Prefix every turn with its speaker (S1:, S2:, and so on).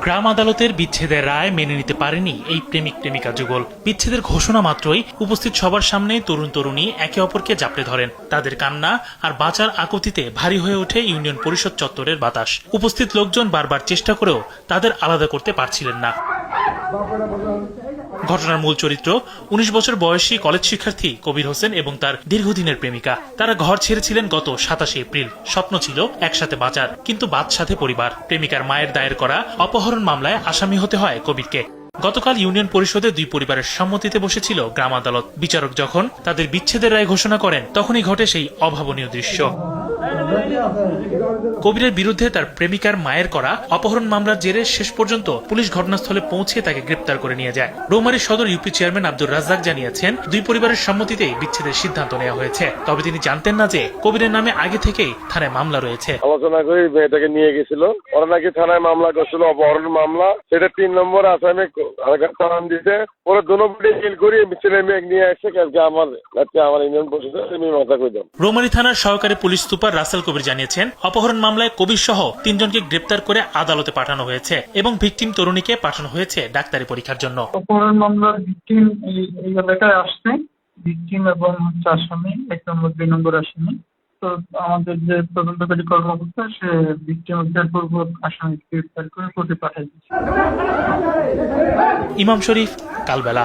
S1: গ্রাম আদালতের বিচ্ছেদের রায় মেনে নিতে পারেনি এই প্রেমিক প্রেমিকা যুগল। বিচ্ছেদের ঘোষণা মাত্রই উপস্থিত সবার সামনে তরুণ তরুণী একে অপরকে জাপটে ধরেন। তাদের কান্না আর বাঁচার আকুতিতে ভারী হয়ে ওঠে ইউনিয়ন পরিষদ চত্বরের বাতাস। উপস্থিত লোকজন বারবার চেষ্টা করেও তাদের আলাদা করতে পারছিলেন না। ঘটনার মূল চরিত্র ১৯ বছর বয়সী কলেজ শিক্ষার্থী কবির হোসেন এবং তার দীর্ঘদিনের প্রেমিকা। তারা ঘর ছেড়েছিলেন গত ২৭ এপ্রিল। স্বপ্ন ছিল একসাথে বাঁচার, কিন্তু বাদসাধে পরিবার। প্রেমিকার মায়ের দায়ের করা অপহরণ মামলায় আসামি হতে হয় কবিরকে। গতকাল ইউনিয়ন পরিষদে দুই পরিবারের সম্মতিতে বসেছিল গ্রাম আদালত। বিচারক যখন তাদের বিচ্ছেদের রায় ঘোষণা করেন, তখনই ঘটে সেই অভাবনীয় দৃশ্য। কবিরের বিরুদ্ধে তার প্রেমিকার মায়ের করা অপহরণ মামলার জেরে শেষ পর্যন্ত পুলিশ ঘটনাস্থলে পৌঁছে তাকে গ্রেপ্তার করে নিয়ে যায়। রৌমারী সদর ইউপি চেয়ারম্যান আব্দুর রাজ্জাক জানিয়েছেন, দুই পরিবারের সম্মতিতেই বিচ্ছেদের সিদ্ধান্ত নেওয়া হয়েছে। তবে তিনি জানতেন না যে কবিরের নামে আগে থেকেই থানায় মামলা রয়েছে।
S2: আলোচনা করে মেয়েটাকে নিয়ে গেছিল, ওরা নাকি থানায় মামলা করছিল অপহরণ মামলা, সেটা ৩ নম্বর আসামে চালান দিতে। পরে দুটি মিল করে ছেলে মেয়ে নিয়ে আসছে। আমার ইউনিয়ন পরিষদে আমি মাথা করে দাম।
S1: রৌমারী থানার সহকারী পুলিশ সুপার রাসেল কবির জানিয়েছেন, অপহরণ মামলায় কবির সহ ৩ জনকে গ্রেপ্তার করে আদালতে পাঠানো হয়েছে এবং ভিকটিম তরুণীকে পাঠানো হয়েছে ডাক্তারি পরীক্ষার জন্য।
S3: অপহরণ মামলার ভিকটিম এই এলাকায় আসছে, ভিকটিম এবং আসামি ১ নম্বর ২ নম্বর আসামি। তো আমাদের যে তদন্তকারী কর্মকর্তা সে ভিকটিম উদ্ধারপূর্বক আসামি গ্রেপ্তার করে কোর্টে পাঠাই দিয়েছে।
S1: ইমাম শরীফ, কালবেলা।